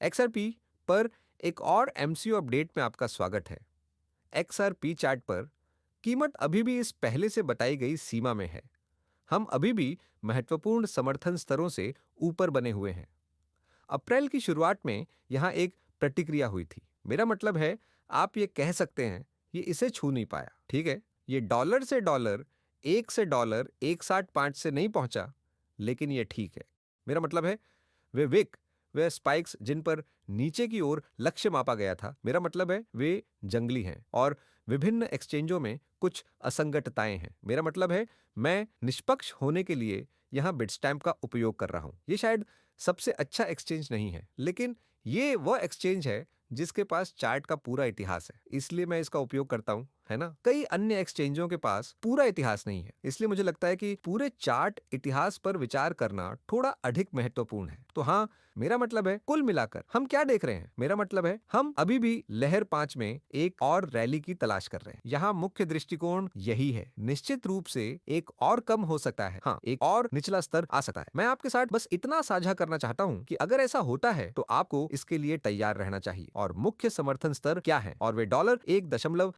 XRP पर एक और MCO अपडेट में आपका स्वागत है। XRP चार्ट पर कीमत अभी भी इस पहले से बताई गई सीमा में है। हम अभी भी महत्वपूर्ण समर्थन स्तरों से ऊपर बने हुए हैं। अप्रैल की शुरुआत में यहां एक प्रतिक्रिया हुई थी। मेरा मतलब है, आप ये कह सकते हैं, ये इसे छू नहीं पाया। ठीक है, ये डॉलर से डॉलर 165 से नहीं पहुंचा, लेकिन ये ठीक है। मेरा मतलब है, वे विक, वे स्पाइक्स जिन पर नीचे की ओर लक्ष्य मापा गया था, मेरा मतलब है वे जंगली हैं और विभिन्न एक्सचेंजों में कुछ असंगतताएं हैं। मेरा मतलब है, मैं निष्पक्ष होने के लिए यहां बिटस्टैम्प का उपयोग कर रहा हूं। ये शायद सबसे अच्छा एक्सचेंज नहीं है, लेकिन ये वह एक्सचेंज है जिसके पास चार्ट का पूरा इतिहास है, इसलिए मैं इसका उपयोग करता हूं, है ना। कई अन्य एक्सचेंजों के पास पूरा इतिहास नहीं है, इसलिए मुझे लगता है कि पूरे चार्ट इतिहास पर विचार करना थोड़ा अधिक महत्वपूर्ण है। तो हाँ, मेरा मतलब है, कुल मिलाकर हम क्या देख रहे हैं? मेरा मतलब है, हम अभी भी लहर 5 में एक और रैली की तलाश कर रहे हैं। यहाँ मुख्य दृष्टिकोण यही है। निश्चित रूप से एक और कम हो सकता है, हाँ, एक और निचला स्तर आ सकता है। मैं आपके साथ बस इतना साझा करना चाहता हूं कि अगर ऐसा होता है तो आपको इसके लिए तैयार रहना चाहिए। और मुख्य समर्थन स्तर क्या है? और वे $1.11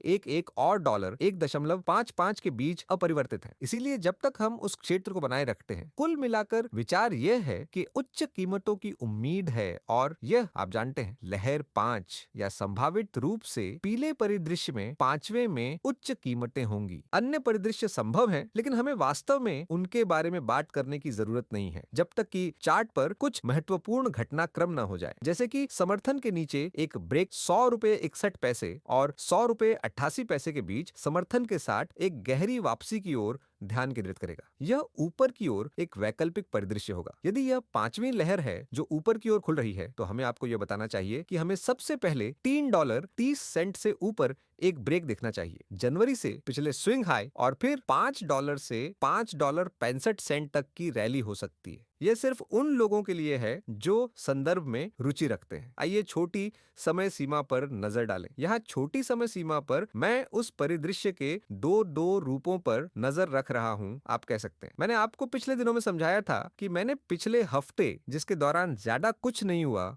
और $1.55 के बीच अपरिवर्तित है। इसीलिए जब तक हम उस क्षेत्र को बनाए रखते हैं, कुल मिलाकर विचार यह है कि उच्च कीमतों की उम्मीद है। और यह आप जानते हैं, लहर 5 या संभावित रूप से पीले परिदृश्य में 5वें में उच्च कीमतें होंगी। अन्य परिदृश्य संभव हैं, लेकिन हमें वास्तव में उनके बारे में बात करने की जरूरत नहीं है जब तक कि चार्ट पर कुछ महत्वपूर्ण घटनाक्रम न हो जाए। जैसे कि समर्थन के नीचे एक ब्रेक $100.61 और $100.88 के बीच समर्थन के साथ एक गहरी वापसी की ओर ध्यान केंद्रित करेगा। यह ऊपर की ओर एक वैकल्पिक परिदृश्य होगा। यदि यह 5वीं लहर है जो ऊपर की ओर खुल रही है, तो हमें आपको यह बताना चाहिए कि हमें सबसे पहले $3.30 से ऊपर एक ब्रेक देखना चाहिए, जनवरी से पिछले स्विंग हाई, और फिर $5 से $5.65 तक की रैली हो सकती है। यह सिर्फ उन लोगों के लिए है जो संदर्भ में रुचि रखते हैं। आइए छोटी समय सीमा पर नजर डालें। यहाँ छोटी समय सीमा पर मैं उस परिदृश्य के दो रूपों पर नजर रख रहा हूं, आप कह सकते हैं। मैंने आपको पिछले दिनों में समझाया था कि मैंने पिछले हफ्ते, जिसके दौरान ज्यादा कुछ नहीं हुआ,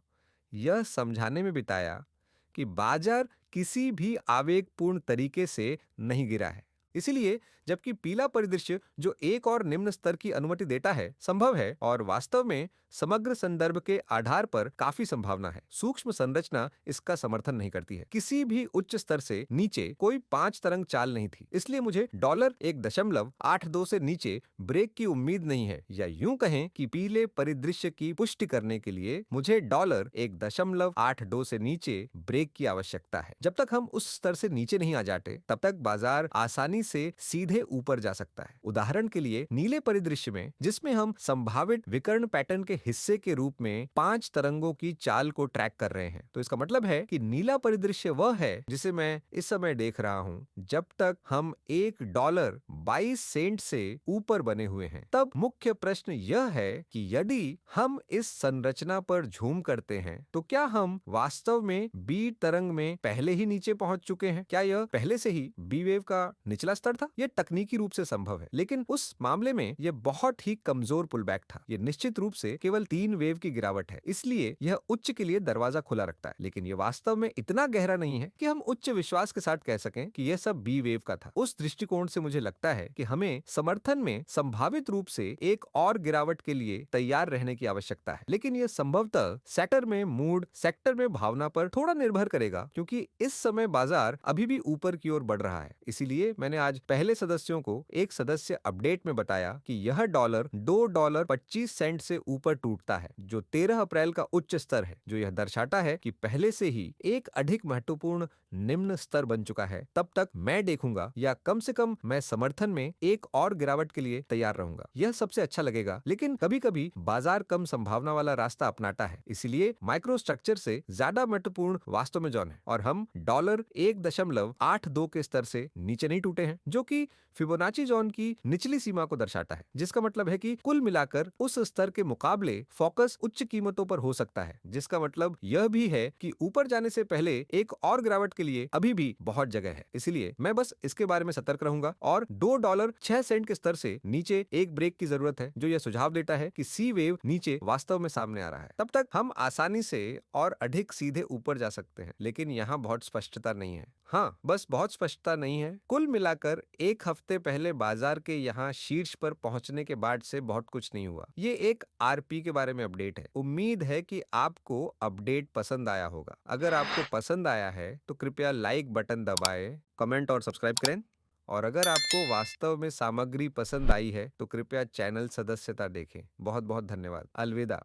यह समझाने में बिताया कि बाजार किसी भी आवेगपूर्ण तरीके से नहीं गिरा है। इसीलिए जबकि पीला परिदृश्य जो एक और निम्न स्तर की अनुमति देता है, संभव है और वास्तव में समग्र संदर्भ के आधार पर काफी संभावना है, सूक्ष्म संरचना इसका समर्थन नहीं करती है। किसी भी उच्च स्तर से नीचे कोई 5 तरंग चाल नहीं थी, इसलिए मुझे $1.82 से नीचे ब्रेक की उम्मीद नहीं है। या यूं कहें कि पीले परिदृश्य की पुष्टि करने के लिए मुझे $1.82 से नीचे ब्रेक की आवश्यकता है। जब तक हम उस स्तर से नीचे नहीं आ जाते, तब तक बाजार आसानी से सीधे ऊपर जा सकता है। उदाहरण के लिए नीले परिदृश्य में, जिसमें हम संभावित विकर्ण पैटर्न के हिस्से के रूप में 5 तरंगों की चाल को ट्रैक कर रहे हैं, तो इसका मतलब है कि नीला परिदृश्य वह है जिसे मैं इस समय देख रहा हूं। जब तक हम $1.22 से ऊपर बने हुए हैं, तब मुख्य प्रश्न यह है कि यदि हम इस संरचना पर झूम करते हैं, तो क्या हम वास्तव में बी तरंग में पहले ही नीचे पहुंच चुके हैं? क्या यह पहले से ही बी वेव का निचला स्तर था? यह तकनीकी रूप से संभव है, लेकिन उस मामले में यह बहुत ही कमजोर पुलबैक था। यह निश्चित रूप से केवल 3 वेव की गिरावट है, इसलिए यह उच्च के लिए दरवाजा खुला रखता है, लेकिन यह वास्तव में इतना गहरा नहीं है कि हम उच्च विश्वास के साथ कह सकें कि यह सब बी वेव का था। उस दृष्टिकोण से मुझे लगता है कि हमें समर्थन में संभावित रूप से एक और गिरावट के लिए तैयार रहने की आवश्यकता है, लेकिन यह संभवतः सेक्टर में मूड, सेक्टर में भावना पर थोड़ा निर्भर करेगा, क्योंकि इस समय बाजार अभी भी ऊपर की ओर बढ़ रहा है। इसीलिए मैंने आज पहले सदस्यों को एक सदस्य अपडेट में बताया कि यह डॉलर $2.25 से ऊपर टूटता है, जो 13 अप्रैल का उच्च स्तर है, जो यह दर्शाता है कि पहले से ही एक अधिक महत्वपूर्ण निम्न स्तर बन चुका है। तब तक मैं देखूंगा, या कम से कम मैं समर्थन में एक और गिरावट के लिए तैयार रहूंगा। यह सबसे अच्छा लगेगा, लेकिन कभी कभी बाजार कम संभावना वाला रास्ता अपनाता है। इसीलिए माइक्रो स्ट्रक्चर से ज्यादा महत्वपूर्ण वास्तव में जॉन है, और हम $1.82 के स्तर से नीचे नहीं टूटे हैं। हैं, जो कि फिबोनाची जोन की निचली सीमा को दर्शाता है, जिसका मतलब है कि कुल मिलाकर उस स्तर के मुकाबले फोकस उच्च कीमतों पर हो सकता है, जिसका मतलब यह भी है कि ऊपर जाने से पहले एक और गिरावट के लिए अभी भी बहुत जगह है। इसलिए मैं बस इसके बारे में सतर्क रहूंगा और $2.06 के स्तर से नीचे एक ब्रेक की जरूरत है, जो यह सुझाव देता है कि सी वेव नीचे वास्तव में सामने आ रहा है। तब तक हम आसानी से और अधिक सीधे ऊपर जा सकते हैं, लेकिन यहाँ बहुत स्पष्टता नहीं है। हाँ, बस बहुत स्पष्टता नहीं है। कुल मिलाकर एक हफ्ते पहले बाजार के यहाँ शीर्ष पर पहुंचने के बाद से बहुत कुछ नहीं हुआ। ये एक आरपी के बारे में अपडेट है। उम्मीद है कि आपको अपडेट पसंद आया होगा। अगर आपको पसंद आया है तो कृपया लाइक बटन दबाएं, कमेंट और सब्सक्राइब करें। और अगर आपको वास्तव में सामग्री पसंद आई है तो कृपया चैनल सदस्यता देखें। बहुत बहुत धन्यवाद। अलविदा।